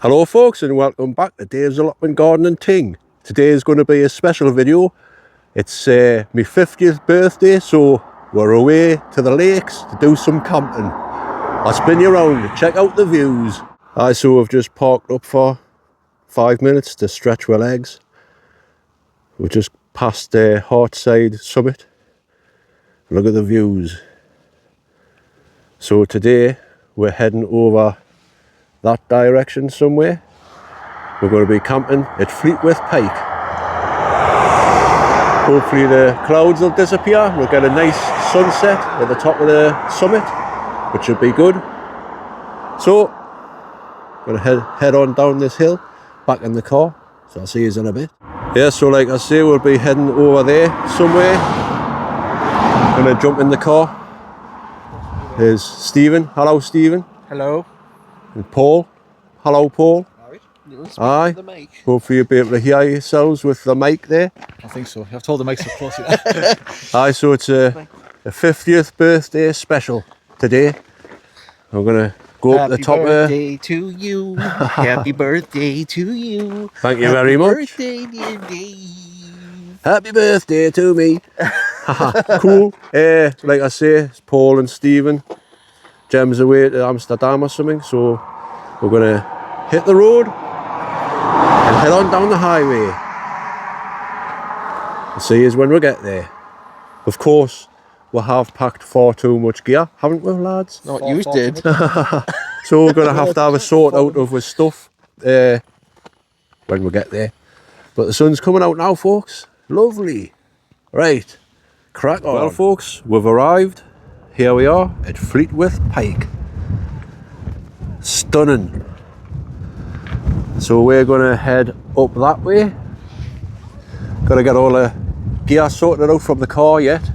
Hello folks, and welcome back to Dave's Allotment Garden and Ting. Today is going to be a special video. It's my 50th birthday, so we're away to the lakes to do some camping. I'll spin you around to check out the views. So we've just parked up for 5 minutes to stretch our legs. We've just passed the Hartside summit. Look at the views. So today we're heading over that direction somewhere. We're going to be camping at Fleetwith Pike. Hopefully the clouds will disappear. We'll get a nice sunset at the top of the summit, which should be good. So, I'm going to head on down this hill, back in the car. So I'll see you in a bit. Yeah, so like I say, we'll be heading over there somewhere. Going to jump in the car. There's Stephen. Hello, Stephen. Hello. And Paul. Hello, Paul. Aye. Hopefully you'll be able to hear yourselves with the mic there. I think so. I've told the mic so close. Aye, so it's a 50th birthday special today. I'm going to go up the top of... Happy birthday to you. Happy birthday to you. Thank you very much. Happy birthday, dear Dave. Happy birthday to me. Cool. Like I say, it's Paul and Stephen. Jem's away to Amsterdam or something, so we're going to hit the road and head on down the highway. I'll see you when we get there. Of course, we have packed far too much gear, haven't we, lads? No, you did. So we're going to have a sort out of our stuff when we get there. But the sun's coming out now, folks. Lovely. Right, crack on. Well, folks, we've arrived. Here we are at Fleetwith Pike. Stunning. So we're going to head up that way. Got to get all the gear sorted out from the car yet,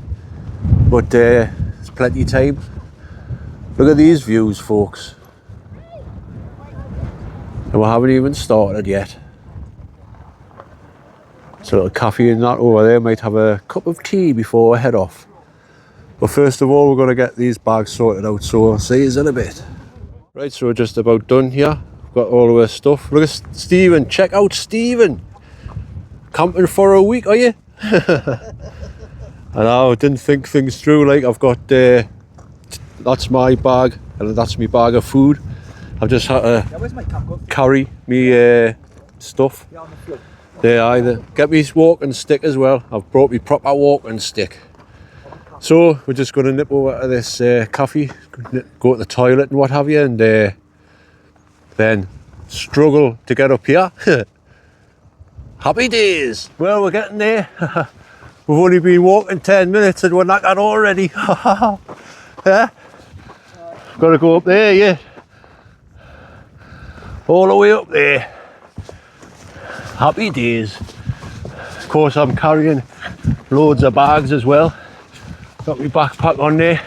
but there's plenty of time. Look at these views, folks. And we haven't even started yet. It's a little cafe in that over there. Might have a cup of tea before we head off. But first of all, we're going to get these bags sorted out, so I'll see you in a bit. Right, so we're just about done here. We've got all of our stuff. Look at Stephen, check out Stephen. Camping for a week, are you? I know, I didn't think things through. Like, I've got, that's my bag, and that's my bag of food. I've just had to carry me stuff. There, either get me walking stick as well. I've brought me proper walking stick. So we're just going to nip over to this cafe, go to the toilet and what have you, and then struggle to get up here. Happy days! Well, we're getting there. We've only been walking 10 minutes and we're knackered already. Yeah? Got to go up there yet. All the way up there. Happy days. Of course, I'm carrying loads of bags as well. Got my backpack on there.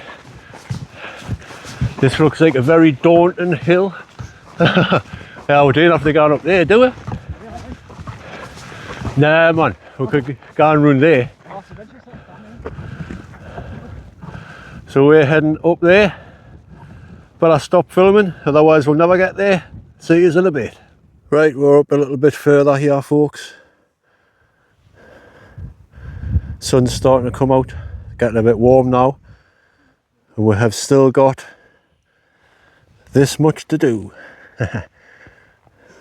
This looks like a very daunting hill. Yeah, we don't have to go up there, do we? Nah, man, we could go and run there. So we're heading up there. But I'll stop filming, otherwise we'll never get there. See you in a bit. Right, we're up a little bit further here, folks. Sun's starting to come out. Getting a bit warm now, and we have still got this much to do. At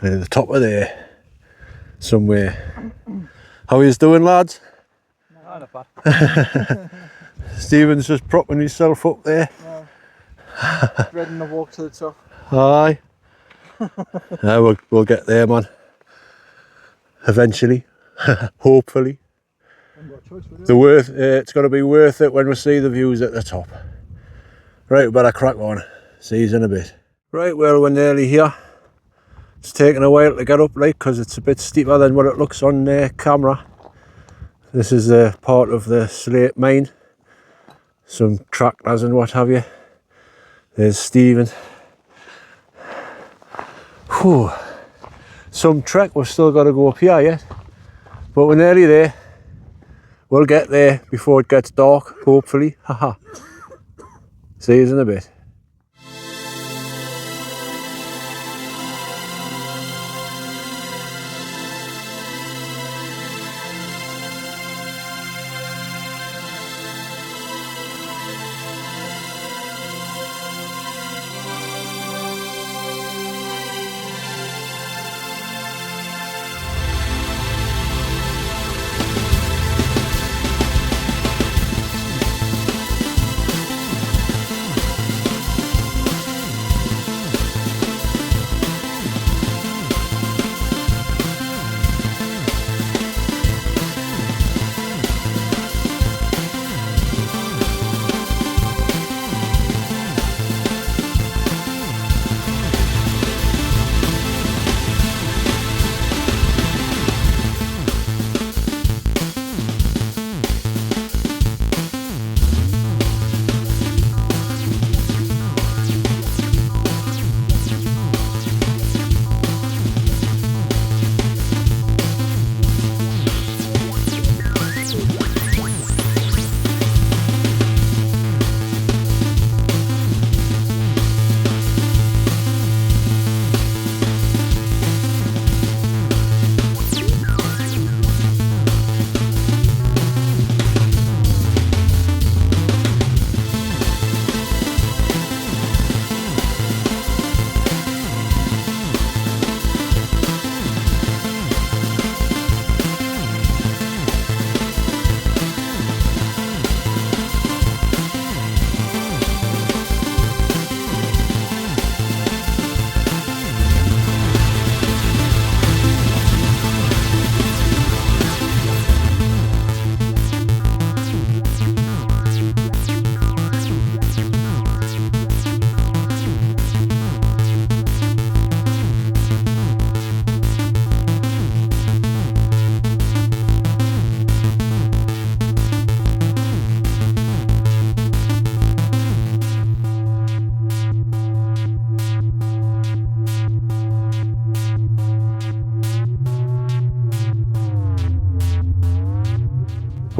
the top of there somewhere. How are you doing, lads? No, not bad. Stephen's just propping himself up there. No. Ready to walk to the top. Aye. Yeah, we'll get there, man. Eventually. Hopefully. It's going to be worth it when we see the views at the top. Right, we better crack on. See you in a bit. Right, well, we're nearly here. It's taken a while to get up, like, because it's a bit steeper than what it looks on camera. This is a part of the slate mine. Some tractors and what have you. There's Stephen. Whew. Some trek, we've still got to go up here yet. But we're nearly there. We'll get there before it gets dark, hopefully. Haha. See you in a bit.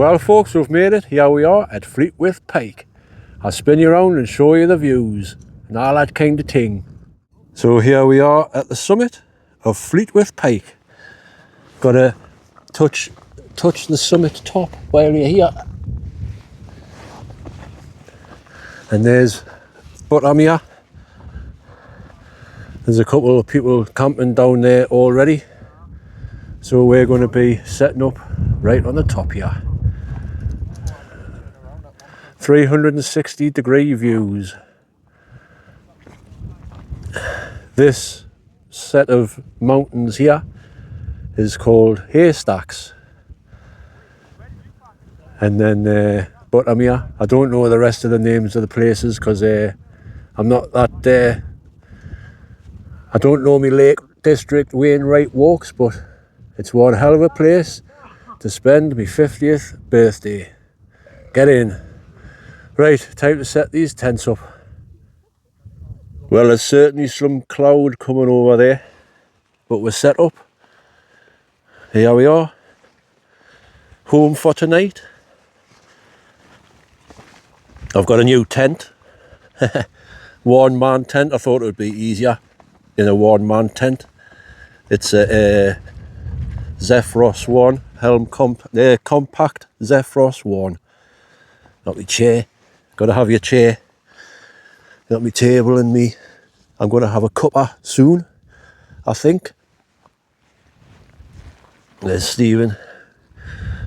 Well folks, we've made it. Here we are at Fleetwith Pike. I'll spin you around and show you the views and all that kind of thing. So here we are at the summit of Fleetwith Pike. Got to touch the summit top while you're here. And there's bottom here. There's a couple of people camping down there already. So we're going to be setting up right on the top here. 360-degree views. This set of mountains here is called haystacks. And then bottom here, I don't know the rest of the names of the places because I'm not that, I don't know my Lake District Wainwright walks, but it's one hell of a place to spend my 50th birthday. Get in. Right, time to set these tents up. Well, there's certainly some cloud coming over there, but we're set up. Here we are, home for tonight. I've got a new tent, one-man tent. I thought it would be easier in a one-man tent. It's a Zephyros 1, compact Zephyros 1. Got my chair, got to have your chair. Got my table and me. I'm going to have a cuppa soon, I think. There's Stephen.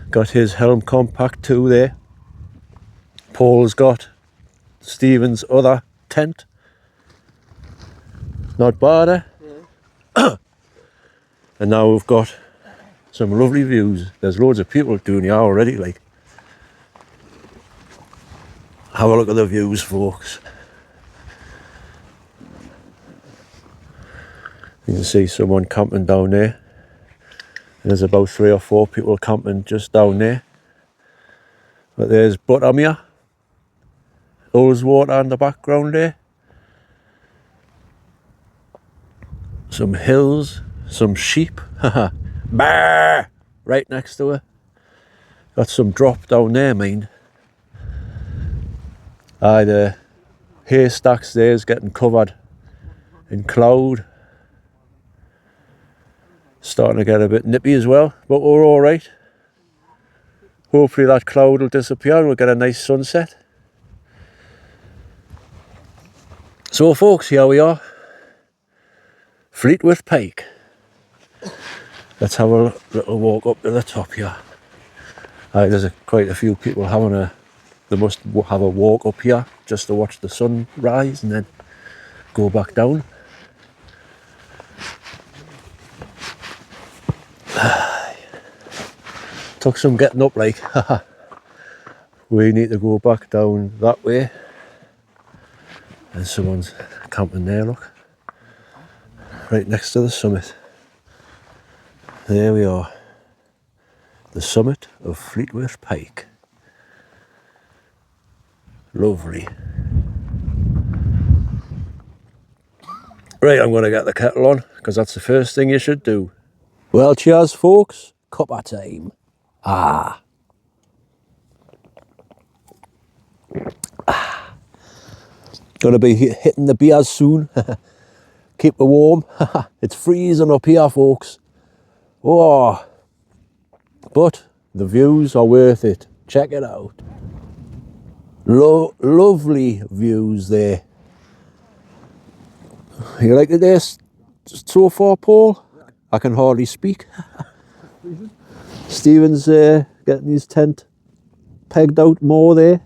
Got his Helm Compact 2 there. Paul's got Stephen's other tent. Not bad, eh? Yeah. And now we've got some lovely views. There's loads of people doing here already, like. Have a look at the views, folks. You can see someone camping down there. And there's about 3 or 4 people camping just down there. But there's bottom here. There's water in the background there. Some hills, some sheep. Bah! Right next to her. Got some drop down there, mind. The haystacks there is getting covered in cloud. Starting to get a bit nippy as well, but we're all right. Hopefully that cloud will disappear and we'll get a nice sunset. So folks, here we are, Fleetwith Pike. Let's have a little walk up to the top here. There's quite a few people they must have a walk up here just to watch the sun rise and then go back down. Took some getting up, like. We need to go back down that way. And someone's camping there, look. Right next to the summit. There we are. The summit of Fleetworth Pike. Lovely. Right, I'm going to get the kettle on because that's the first thing you should do. Well, cheers, folks. Cuppa time. Gonna be hitting the beers soon. Keep it warm. It's freezing up here, folks. Oh, but the views are worth it. Check it out. Lovely views there. You like this so far, Paul? I can hardly speak. Stephen's getting his tent pegged out more there.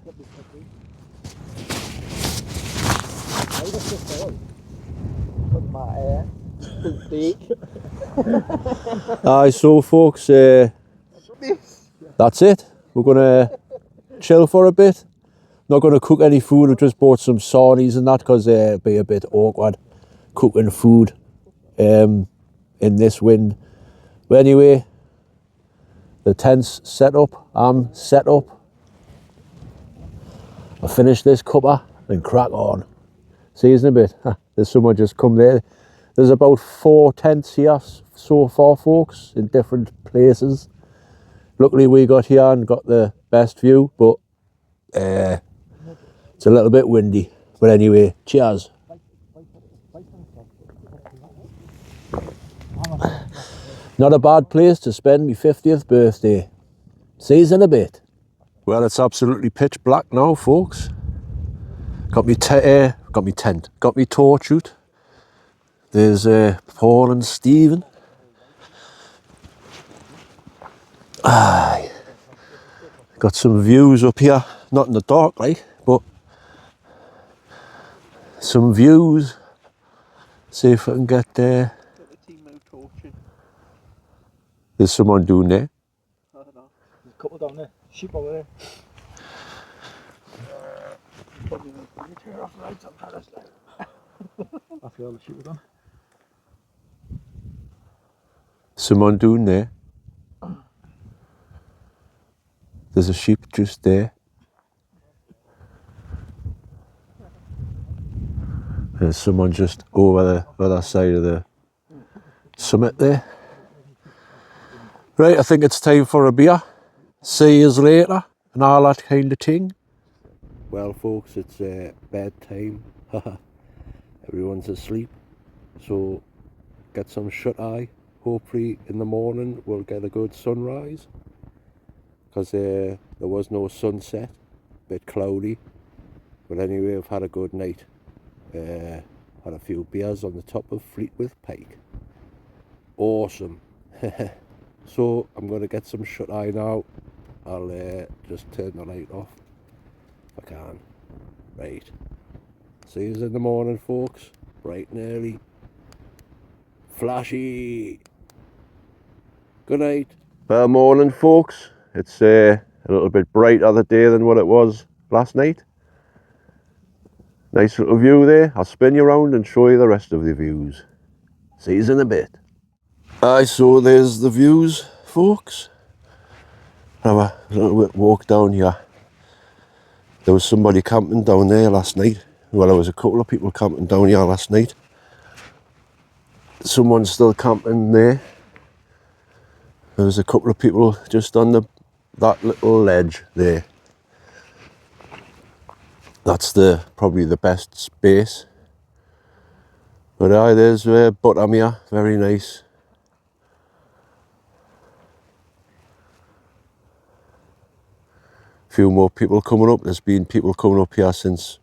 Aye, so folks, that's it. We're gonna chill for a bit. Not gonna cook any food. I've just bought some sarnies and that because it'd be a bit awkward cooking food in this wind. But anyway, the tent's set up. I'm set up. I'll finish this cuppa and crack on. See you in a bit. There's someone just come there. There's about 4 tents here so far, folks, in different places. Luckily we got here and got the best view, but it's a little bit windy. But anyway, cheers. Not a bad place to spend my 50th birthday. See you in a bit. Well, it's absolutely pitch black now, folks. Got me tent, got me torch out. There's Paul and Stephen. Aye. Got some views up here, not in the dark like, but some views. See if I can get there. There's someone doing there. I don't know. There's a couple down there. Sheep over there. Probably going to tear off the lights on Paris. That's where all the sheep are done. Someone doing there. There's a sheep just there. There's someone just over the other side of the summit there. Right, I think it's time for a beer. See you later and all that kind of thing. Well, folks, it's bedtime. Everyone's asleep, so get some shut eye. Hopefully in the morning we'll get a good sunrise, because there was no sunset, a bit cloudy, but anyway, I've had a good night. Had a few beers on the top of Fleetwith Pike. Awesome. So I'm going to get some shut eye now. I'll just turn the light off if I can. Right, see you in the morning, folks, bright and early. Flashy. Good night. Well, morning, folks. It's a little bit brighter today than what it was last night. Nice little view there. I'll spin you around and show you the rest of the views. See you in a bit. Aye, so there's the views, folks. Have a little bit walk down here. There was somebody camping down there last night. Well, there was a couple of people camping down here last night. Someone's still camping there. There's a couple of people just on that little ledge there. That's probably the best space. But aye, there's bottom here, very nice. Few more people coming up. There's been people coming up here since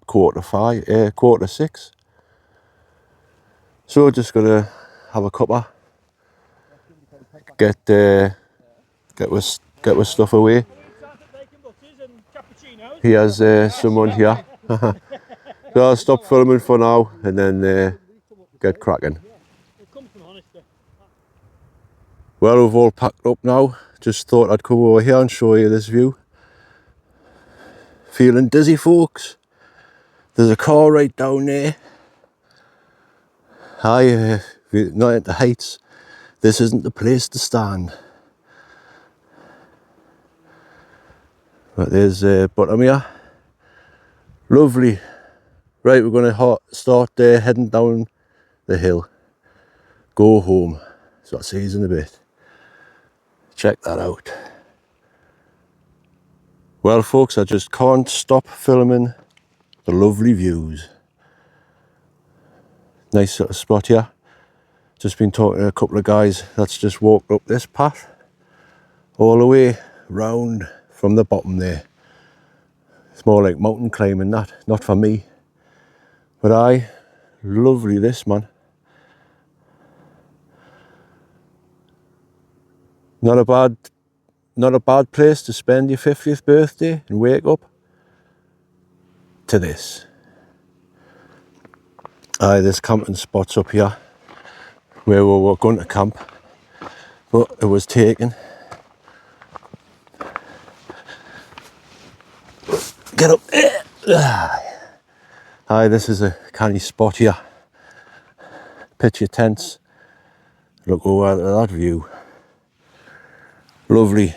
6:15. So just gonna have a cuppa, get with stuff away. Here's someone here. So I'll stop filming for now and then get cracking. Well, we've all packed up now. Just thought I'd come over here and show you this view. Feeling dizzy, folks. There's a car right down there. Hi, if you're not at the heights, this isn't the place to stand. But there's bottom here. Lovely. Right, we're going to start heading down the hill. Go home. So I'll see you in a bit. Check that out. Well, folks, I just can't stop filming the lovely views. Nice little spot here. Just been talking to a couple of guys that's just walked up this path all the way round from the bottom there. It's more like mountain climbing, that, not for me. But aye, lovely this, man. Not a bad place to spend your 50th birthday and wake up to this. Aye, there's camping spots up here where we were going to camp, but it was taken. Get up there. Aye, this is a canny spot here. Pitch your tents. Look over at that view. Lovely.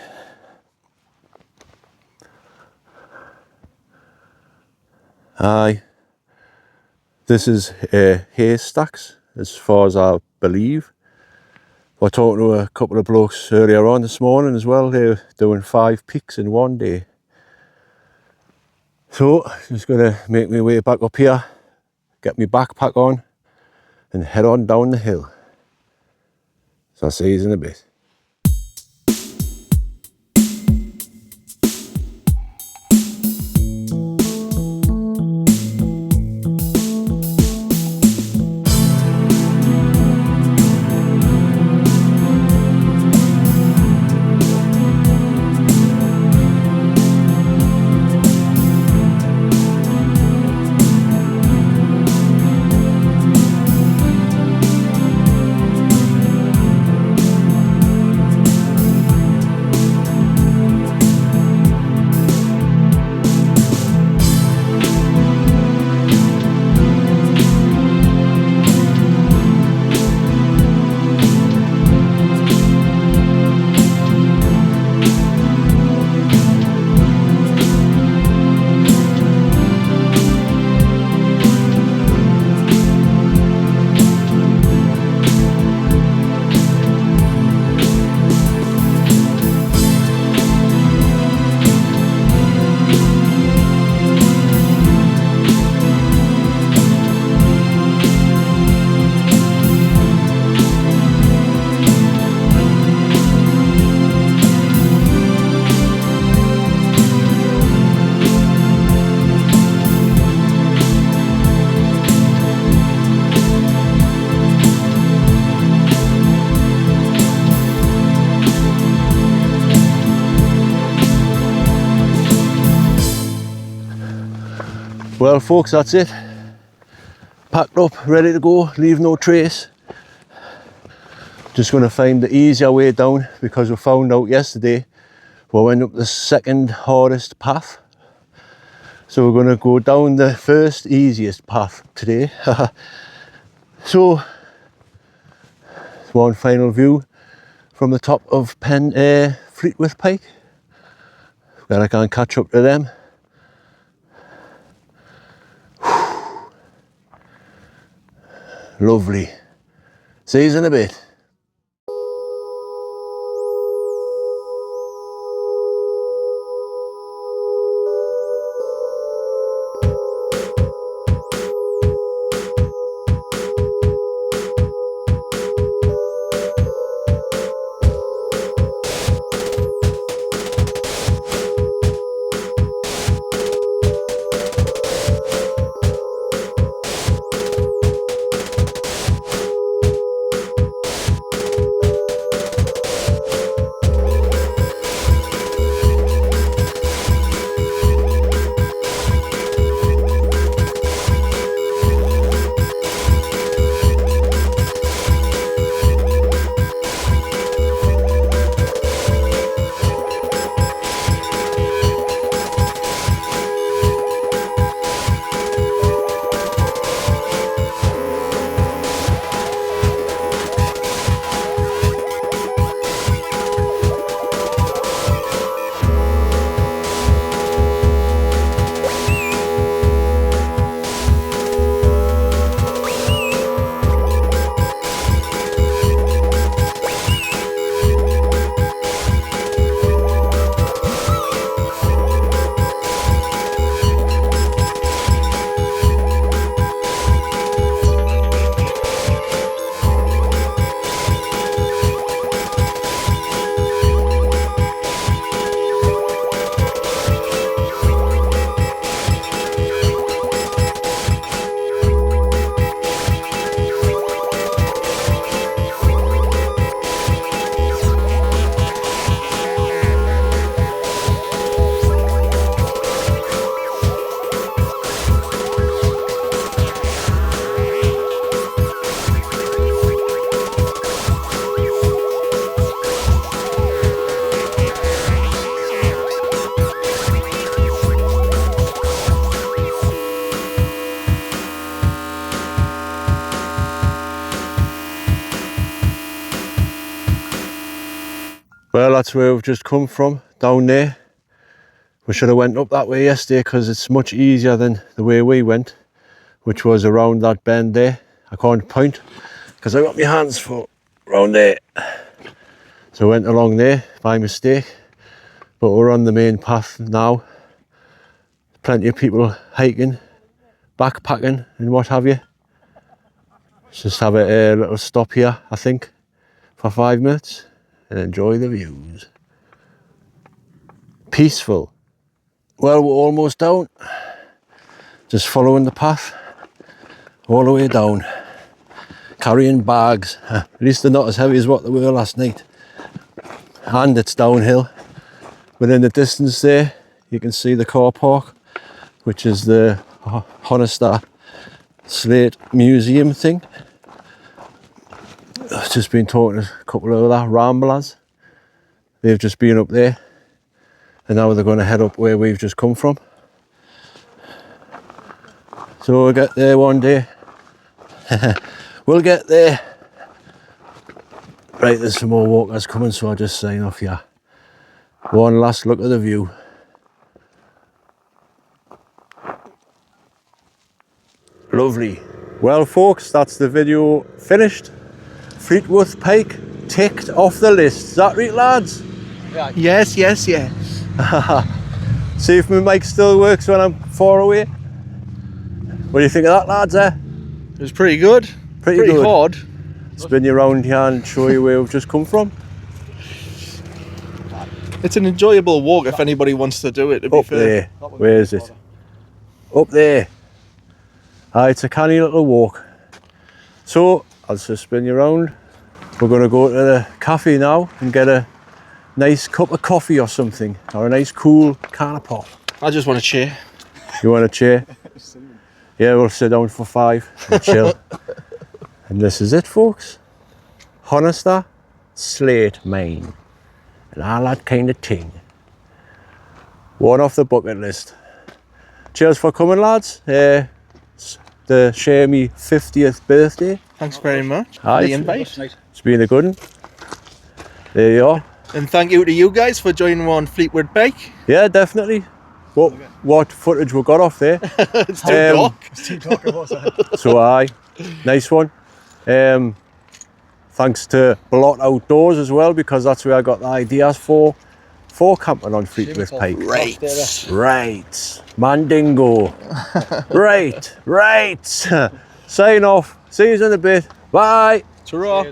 Aye. This is haystacks, as far as I believe. We're talking to a couple of blokes earlier on this morning as well. They're doing 5 peaks in one day. So just gonna make my way back up here, get my backpack on and head on down the hill. So I'll see you in a bit. Well folks, that's it. Packed up, ready to go, leave no trace. Just going to find the easier way down because we found out yesterday we went up the second hardest path. So we're going to go down the first easiest path today. So, one final view from the top of Fleetwith Pike, where I can catch up to them. Lovely. See you in a bit. Well, that's where we've just come from, down there. We should have went up that way yesterday because it's much easier than the way we went, which was around that bend there. I can't point because I got my hands full. round there. So I went along there by mistake, but we're on the main path now. Plenty of people hiking, backpacking and what have you. Just have a little stop here, I think, for 5 minutes and enjoy the views. Peaceful. Well, we're almost down. Just following the path all the way down. Carrying bags. At least they're not as heavy as what they were last night. And it's downhill. But in the distance there, you can see the car park, which is the Honestar Slate Museum thing. I've just been talking to a couple of other ramblers. They've just been up there and now they're going to head up where we've just come from. So we'll get there one day. We'll get there. Right, there's some more walkers coming, so I'll just sign off here. One last look at the view. Lovely. Well folks, that's the video finished. Fleetworth Pike ticked off the list. Is that right, lads? Yeah. Yes, yes, yes. See if my mic still works when I'm far away. What do you think of that, lads? It was pretty good. Pretty good. Hard. Spin you around here and show you where we've just come from. It's an enjoyable walk if anybody wants to do it, to be Up fair. there. Where is it? Up there. It's a canny little walk. So, I'll just spin you around. We're going to go to the cafe now and get a nice cup of coffee or something, or a nice cool can of pop. I just want a chair. You want a chair? Yeah, we'll sit down for 5 and chill. And this is it, folks. Honestar Slate, Maine. And all that kind of thing. One off the bucket list. Cheers for coming, lads. To share me 50th birthday. Thanks very much for Aye, the invite. It's been a good one. There you are. And thank you to you guys for joining on Fleetwith Pike. Yeah, definitely. What footage we got off there. It's too dark. It's too dark, was it? So aye, nice one. Thanks to Blot Outdoors as well, because that's where I got the ideas for camping on Fleetwith Pike. Right. Mandingo. right. Sign off. See you in a bit. Bye. Ta-ra.